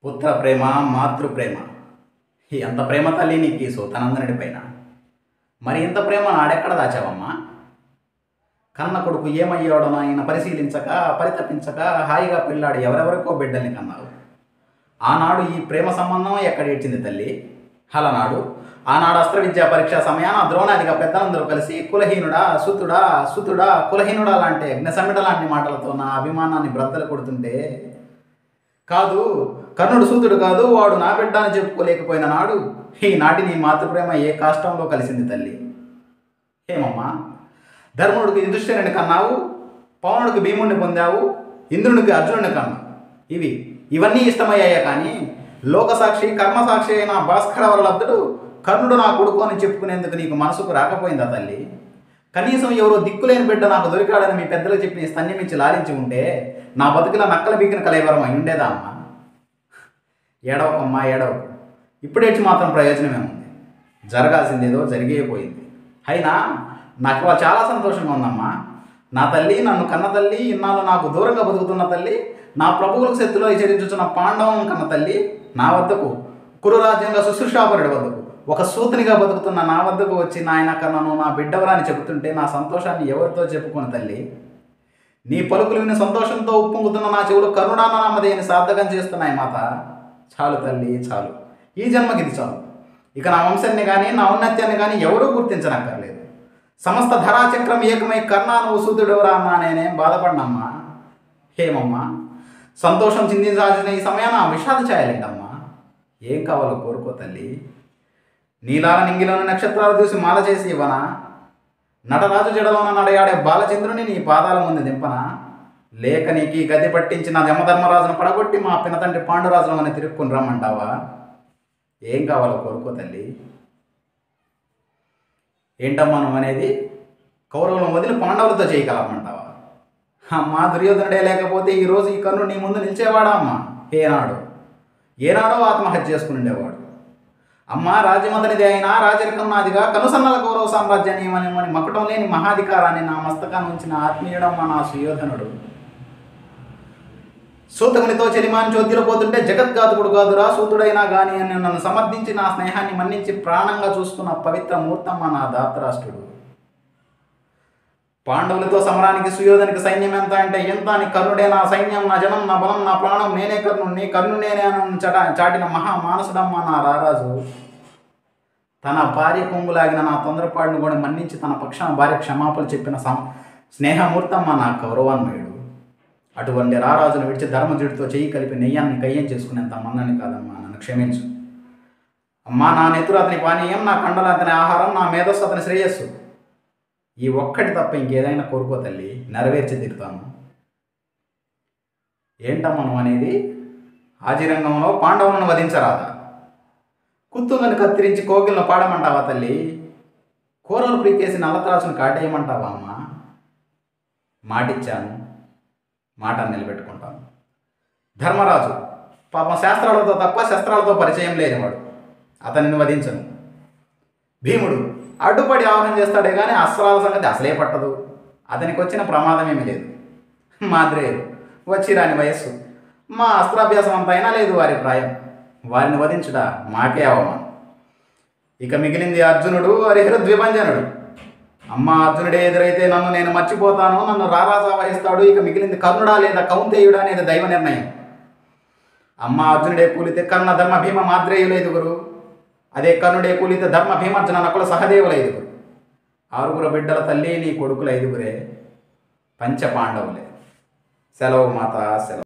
పుత్ర ప్రేమ మాతృ ప్రేమ ఎంత ప్రేమ తల్లి నీకు ఈ సూతనందనుడి పైన. మరి ఇంత ప్రేమ నాడెక్కడ దాచావమ్మా? కన్న కొడుకు ఏమయ్యాడో ఆయన పరిశీలించక పరితపించక హాయిగా పిల్లాడు ఎవరెవరికో బిడ్డల్ని కన్నావు. ఆనాడు ఈ ప్రేమ సంబంధం ఎక్కడేడ్చింది తల్లి? ఆనాడు అస్త్ర విద్యా పరీక్షా సమయాన ద్రోణాదిగా పెద్దలందరూ కలిసి కులహీనుడా సుతుడా సుతుడా కులహీనుడా లాంటి అగ్నిసమిడ లాంటి మాటలతో నా అభిమానాన్ని బ్రద్దలు కొడుతుంటే, కాదు కర్ణుడు సూతుడు కాదు వాడు నా బిడ్డ అని చెప్పుకోలేకపోయిన నాడు ఈనాటి నీ మాతృప్రేమ ఏ కాష్టంలో కలిసింది తల్లి? ఏమమ్మా, ధర్ముడికి యుధిష్ఠిరుని కన్నావు, పవనుడికి భీముడిని పొందావు, ఇంద్రునికి అర్జునుడిని కన్నావు. ఇవన్నీ ఇష్టమయ్యాయా? కానీ లోకసాక్షి కర్మసాక్షి అయిన భాస్కర వరలబ్ధుడు కర్ణుడు నా కొడుకు అని చెప్పుకునేందుకు నీకు మనసుకు రాకపోయిందా తల్లి? కనీసం ఎవరో దిక్కులేని బిడ్డ నాకు దొరికాడని మీ పెద్దలు చెప్పి నీ స్తన్యమించి లాలించి ఉంటే నా బతుకుల నక్కల బీకిన కలైవరం అయి ఉండేదా అమ్మా? ఏడవకమ్మా ఏడవకు, ఇప్పుడేడ్చి మాత్రం ప్రయోజనమేముంది? జరగాల్సిందేదో జరిగిపోయింది. అయినా నాకు చాలా సంతోషంగా ఉందమ్మా. నా తల్లి, నన్ను కన్న తల్లి, ఇన్నాళ్ళు నాకు దూరంగా బతుకుతున్న తల్లి, నా ప్రభువులకు శక్తిలో హెచ్చరించుచున్న పాండవం కన్న తల్లి నా వద్దకు, కురురాజ్యంగా శుశ్రూషాపరుడి వద్దకు, ఒక సూతునిగా బతుకుతున్న నా వద్దకు వచ్చి నాయన కన్నను నా బిడ్డవరాని చెబుతుంటే నా సంతోషాన్ని ఎవరితో చెప్పుకోను తల్లి? నీ పలుకులు విని సంతోషంతో ఉప్పొంగుతున్న నా చెవులు కరుణాన నామదేని సార్థకం చేస్తున్నాయి మాత. చాలు తల్లి చాలు, ఈ జన్మకి ఇది చాలు. ఇక నా వంశాన్ని కానీ నా ఔన్నత్యాన్ని కానీ ఎవరూ గుర్తించనక్కర్లేదు. సమస్త ధరాచక్రం ఏకమై కర్ణాను సూతుడెవరా అన్నా నేనేం బాధపడినమ్మా. ఏమమ్మా, సంతోషం చిందించాల్సిన ఈ సమయాన విషాద ఛాయలేంటమ్మా? ఏం కావాలో కోరుకో తల్లి. నీలాల నింగిలోని నక్షత్రాలు చూసి మాల చేసి ఇవ్వనా? నటరాజు జడలోన నడయాడే బాలచంద్రుని నీ పాదాల ముందు దింపనా? లేక నీకు గది పట్టించిన యమధర్మరాజును పడగొట్టి మా పినతండ్రి పాండురాజులను తిరుక్కుని రమ్మంటావా? ఏం కావాలో కోరుకో తల్లి. ఏంటమ్మా నువ్వు అనేది? కౌరవులను వదిలి పాండవులతో చేయగలమంటావా? అమ్మా, దుర్యోధనుడే లేకపోతే ఈరోజు ఈ కర్ణుడు నీ ముందు నిలిచేవాడా అమ్మా? ఏనాడో ఆత్మహత్య చేసుకుని ఉండేవాడు. అమ్మ, రాజ్యమతనిది అయినా రాజరికం నాదిగా కనుసన్నల కౌరవ సామ్రాజ్యాన్ని ఏమని మకుటం లేని మహాధికారాన్ని నా మస్తకాన్ని ఉంచిన ఆత్మీయుడమ్మ నా సుయోధనుడు. సూతకునితో చెలిమాని చోద్యలో పోతుంటే జగద్ఘాతుకుడు కాదురా సూతుడైనా కానీ అని నన్ను సమర్థించి నా స్నేహాన్ని మన్నించి ప్రాణంగా చూసుకున్న పవిత్ర మూర్తమ్మ నా ధాతరాష్ట్రుడు. పాండవులతో సమరానికి సుయోధనికి సైన్యం ఎంత అంటే ఎంత అని కర్ణుడే నా సైన్యం, నా జనం, నా బలం, నా ప్రాణం, నేనే కర్ణునేనే అని చాటిన మహామానసుడమ్మ నా రారాజు. తన భార్య కొంగులాగిన నా తొందరపాటును కూడా మన్నించి తన పక్షాన భార్య క్షమాపణలు చెప్పిన స్నేహమూర్తమ్మ నా కౌరవాన్మయుడు. అటువంటి రారాజును విడిచి ధర్మజుడితో చెయ్యి కలిపి నెయ్యాన్ని కయ్యం చేసుకునేంత మన్నని కాదమ్మా, నన్ను క్షమించు అమ్మా. నా నెత్తురు అతని పానీయం, నా కండలు అతని ఆహారం, నా మేధస్సు అతని శ్రేయస్సు. ఈ ఒక్కటి తప్ప ఇంకేదైనా కోరుకో తల్లి, నెరవేర్చి తిరుతాను. ఏంటమ్మా నువ్వు అనేది? ఆజిరంగంలో పాండవులను వధించరాదా? కుత్తులను కత్తిరించి కోకిలను పాడమంటావా తల్లి? కూరలు ప్రీకేసి నల్లత్రాసును కాటేయమంటావా అమ్మా? మాటిచ్చాను, మాట నిలబెట్టుకుంటాను. ధర్మరాజు పాపం శాస్త్రాలతో తప్ప శస్త్రాలతో పరిచయం లేనివాడు, అతనిని వధించను. భీముడు అడ్డుపడి ఆహ్వానం చేస్తాడే కానీ అస్త్రాల సంగతి అసలే పట్టదు, అతనికి వచ్చిన ప్రమాదమేమీ లేదు. మాద్రేయులు వచ్చి రాని వయస్సు, మా అస్త్రాభ్యాసం అంత అయినా లేదు వారి ప్రాయం, వారిని వధించుట మాకే అవమానం. ఇక మిగిలింది అర్జునుడు, హరిహరద్విభంజనుడు. అమ్మ, అర్జునుడే ఎదురైతే నన్ను నేను మర్చిపోతాను, నన్ను రారాజా వహిస్తాడు. ఇక మిగిలింది కర్ణుడా లేదా కౌంతేయుడా అనేది దైవ నిర్ణయం. అమ్మ, అర్జునుడే కూలితే కర్ణ ధర్మ భీమ మాద్రేయులు ఐదుగురు, అదే కర్ణుడే కూలితే ధర్మ భీమార్జున నకుల సహదేవులు ఐదుగురు. 6 బిడ్డల తల్లి నీ కొడుకులు 5గురే, పంచ పాండవులే. సెలవు మాత సెలవు.